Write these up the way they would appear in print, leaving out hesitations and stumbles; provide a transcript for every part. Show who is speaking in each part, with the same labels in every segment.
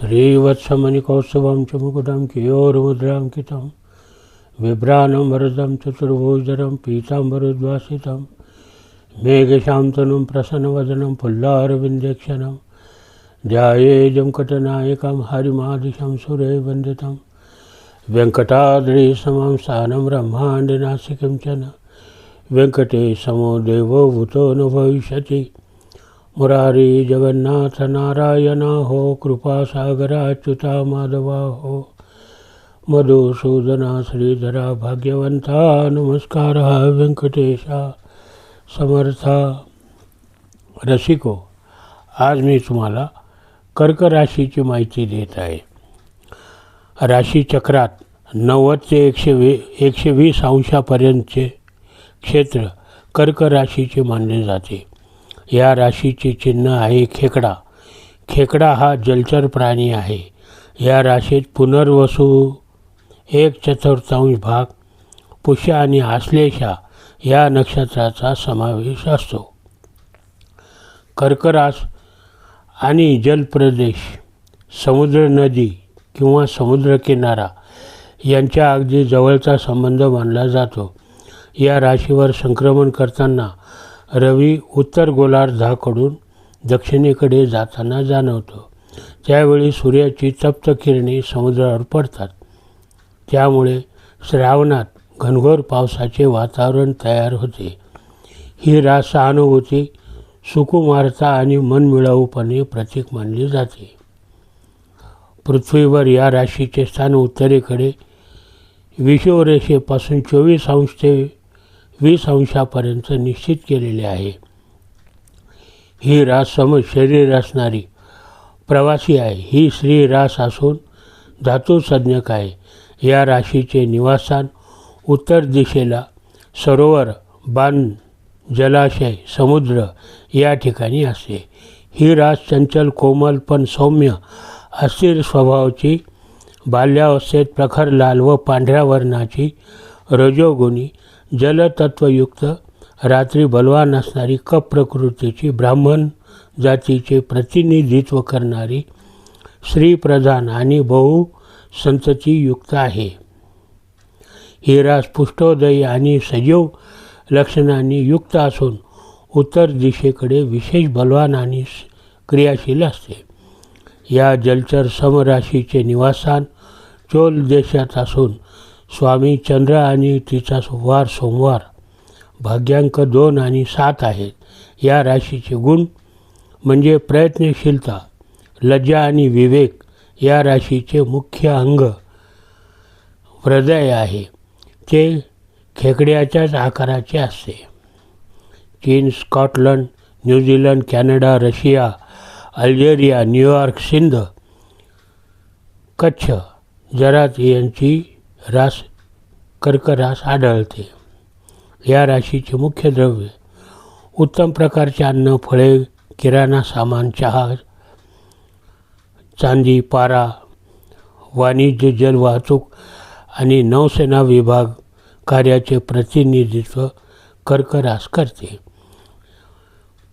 Speaker 1: श्रीवत्समणिकौस्तुभं च मुकुटं केयोर्मुद्राङ्कितं बिभ्राणं वरदं चतुर्भुजधरं पीताम्बरोद्भासितं मेघशान्तनुं प्रसन्नवदनं पुल्लारविन्देक्षणं ध्यायेदं हरिमादिशं सुरेवन्दितं वेङ्कटाद्रिसमं स्थानं ब्रह्माण्डनास्ति किञ्चन वेङ्कटेशमो देवो भूतो न भविष्यति मुरारी जगन्नाथ नारायणा हो कृपासागरा अच्युता माधवा हो मधुसूदना श्रीधरा भाग्यवंता नमस्कार व्यंकटेशा समर्था. रसिको, आज मी तुम्हाला कर्क राशीची माहिती देत आहे. राशीचक्रात 90 ते 120 अंशापर्यंतचे क्षेत्र कर्क राशीचे मानले जाते. या राशीचे चिन्ह आहे खेकडा. खेकडा हा जलचर प्राणी आहे. या राशीत पुनर्वसू 1/4 भाग, पुष्य आणि आश्लेषा या नक्षत्राचा समावेश असतो. कर्क रास आणि जलप्रदेश, समुद्र, नदी किंवा समुद्रकिनारा यांच्या अगदी जवळचा संबंध मानला जातो. या राशीवर संक्रमण करताना रवी उत्तर गोलार्धाकडून दक्षिणेकडे जाताना जाणवतो. त्यावेळी सूर्याची तप्त किरणे समुद्रावर पडतात. त्यामुळे श्रावणात घनघोर पावसाचे वातावरण तयार होते. ही रास सहानुभूती, सुकुमारता आणि मनमिळाऊपणे प्रतीक मानली जाते. पृथ्वीवर या राशीचे स्थान उत्तरेकडे विषुवरेषेपासून 24 अंश ते 20 अंशापर्यंत निश्चित केलेले आहे. ही रास शरीर असणारी प्रवासी आहे. ही स्त्री रास असून धातुसंज्ञक आहे. या राशीचे निवासस्थान उत्तर दिशेला सरोवर, बाण, जलाशय, समुद्र या ठिकाणी असते. ही रास चंचल, कोमल पण सौम्य, अस्थिर स्वभावाची, बाल्यावस्थेत प्रखर लाल व पांढऱ्या वर्णाची, रजोगुणी, जलतत्वयुक्त, रात्री बलवान असणारी, कप प्रकृतीची, ब्राह्मण जातीचे प्रतिनिधित्व करणारी, स्त्रीप्रधान आणि बहुसंततीयुक्त आहे. ही रास पुष्टोदयी आणि सजीव लक्षणांनी युक्त असून उत्तर दिशेकडे विशेष बलवान आणि क्रियाशील असते. या जलचर समराशीचे निवासस्थान चोल देशात असून स्वामी चंद्र आणि तिचा सोमवार भाग्यांक 2 आणि 7 आहेत. या राशीचे गुण म्हणजे प्रयत्नशीलता, लज्जा आणि विवेक. या राशीचे मुख्य अंग हृदय आहे. ते खेकड्याच्याच आकाराचे असते. चीन, Scotland, New Zealand, Canada, Russia, Algeria, New York, Sindh, Kutch, Gujarat यांची कर्क रास आढळते. या राशीचे मुख्य द्रव्य उत्तम प्रकारचे अन्न, फळे, किराणा सामान, चहा, चांदी, पारा, वाणिज्य, जल वाहतूक आणि नौसेना विभाग कार्याचे प्रतिनिधित्व कर्क रास करते.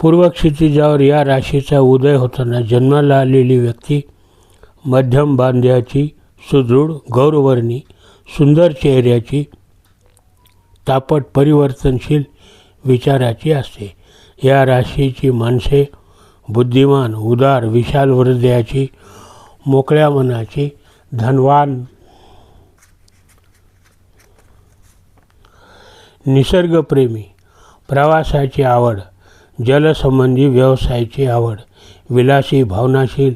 Speaker 1: पूर्व क्षितिजावर या राशीचा उदय होताना जन्माला आलेली व्यक्ती मध्यम बांध्याची, सुदृढ, गौरवर्णी, सुंदर चेहऱ्याची, तापट, परिवर्तनशील विचाराची असते. या राशीची माणसे बुद्धिमान, उदार, विशाल हृदयाची, मोकळ्या मनाची, धनवान, निसर्गप्रेमी, प्रवासाची आवड, जलसंबंधी व्यवसायाची आवड, विलासी, भावनाशील,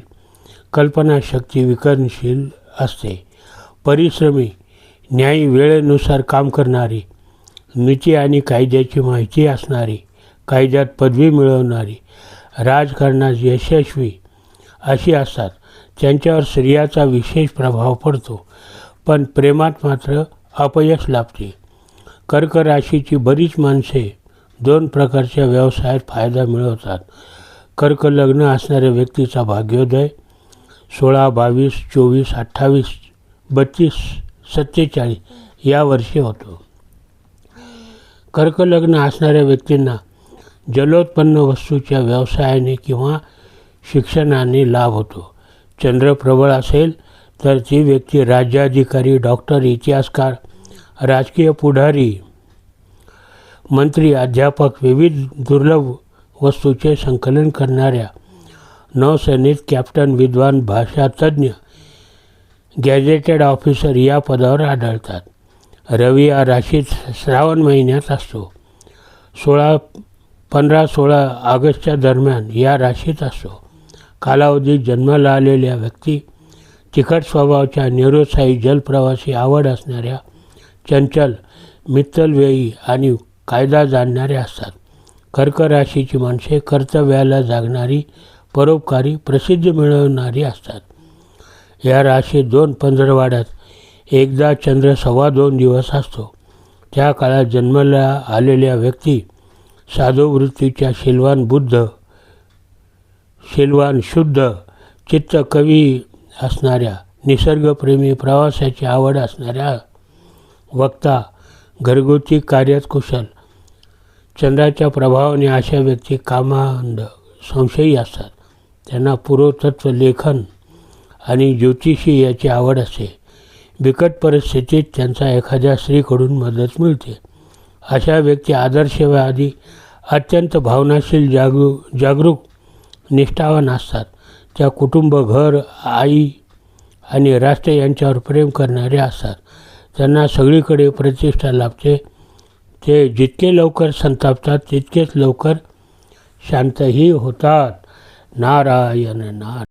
Speaker 1: कल्पनाशक्ती विकसनशील असते. परिश्रमी, न्यायी, वेळेनुसार काम करणारी, नीती आणि कायद्याची माहिती असणारी, कायद्यात पदवी मिळवणारी, राजकारणात यशस्वी अशी असतात. त्यांच्यावर स्त्रियाचा विशेष प्रभाव पडतो, पण प्रेमात मात्र अपयश लाभते. कर्क राशीची बरीच माणसे 2 प्रकारच्या व्यवसायात फायदा मिळवतात. कर्क लग्न असणाऱ्या व्यक्तीचा भाग्योदय 16, 22, 24, 28, 32, 47 या वर्षी होतो. कर्क लग्न असणाऱ्या व्यक्तींना जलोत्पन्न वस्तूच्या व्यवसायाने किंवा शिक्षणाने लाभ होतो. चंद्र प्रबळ असेल तर ती व्यक्ती राज्याधिकारी, डॉक्टर, इतिहासकार, राजकीय पुढारी, मंत्री, अध्यापक, विविध दुर्लभ वस्तूचे संकलन करणाऱ्या, नौसैनिक, कॅप्टन, विद्वान, भाषातज्ञ, गॅजेटेड ऑफिसर या पदावर आढळतात. रवी या राशीत श्रावण महिन्यात असतो. 15-16 ऑगस्टच्या दरम्यान या राशीत असतो. कालावधीत जन्माला आलेल्या व्यक्ती तिखट स्वभावाच्या, निरुत्साही, जलप्रवासी, आवड असणाऱ्या, चंचल, मित्तलवेयी आणि कायदा जाणणाऱ्या असतात. कर्क राशीची माणसे कर्तव्याला जागणारी, परोपकारी, प्रसिद्धी मिळवणारी असतात. या राशीत 2 पंधरवड्यात एकदा चंद्र 2.25 दिवस असतो. त्या काळात जन्माला आलेल्या व्यक्ती साधू वृत्तीच्या, शीलवान, शुद्ध चित्त, कवी असणाऱ्या, निसर्गप्रेमी, प्रवासाची आवड असणाऱ्या, वक्ता, घरगुती कार्यात कुशल. चंद्राच्या प्रभावाने अशा व्यक्ती कामांध, संशयी असतात. त्यांना पुरातत्व, लेखन आणि ज्योतिषी याची आवड असते. बिकट परिस्थितीत त्यांचा एखाद्या स्त्रीकडून मदत मिळते. अशा व्यक्ती आदर्शवादी, अत्यंत भावनाशील, जागरूक, निष्ठावान असतात. त्या कुटुंब, घर, आई आणि राष्ट्र यांच्यावर प्रेम करणारे असतात. त्यांना सगळीकडे प्रतिष्ठा लाभते. ते जितके लवकर संतापतात तितकेच लवकर शांतही होतात. नारायण नारायण.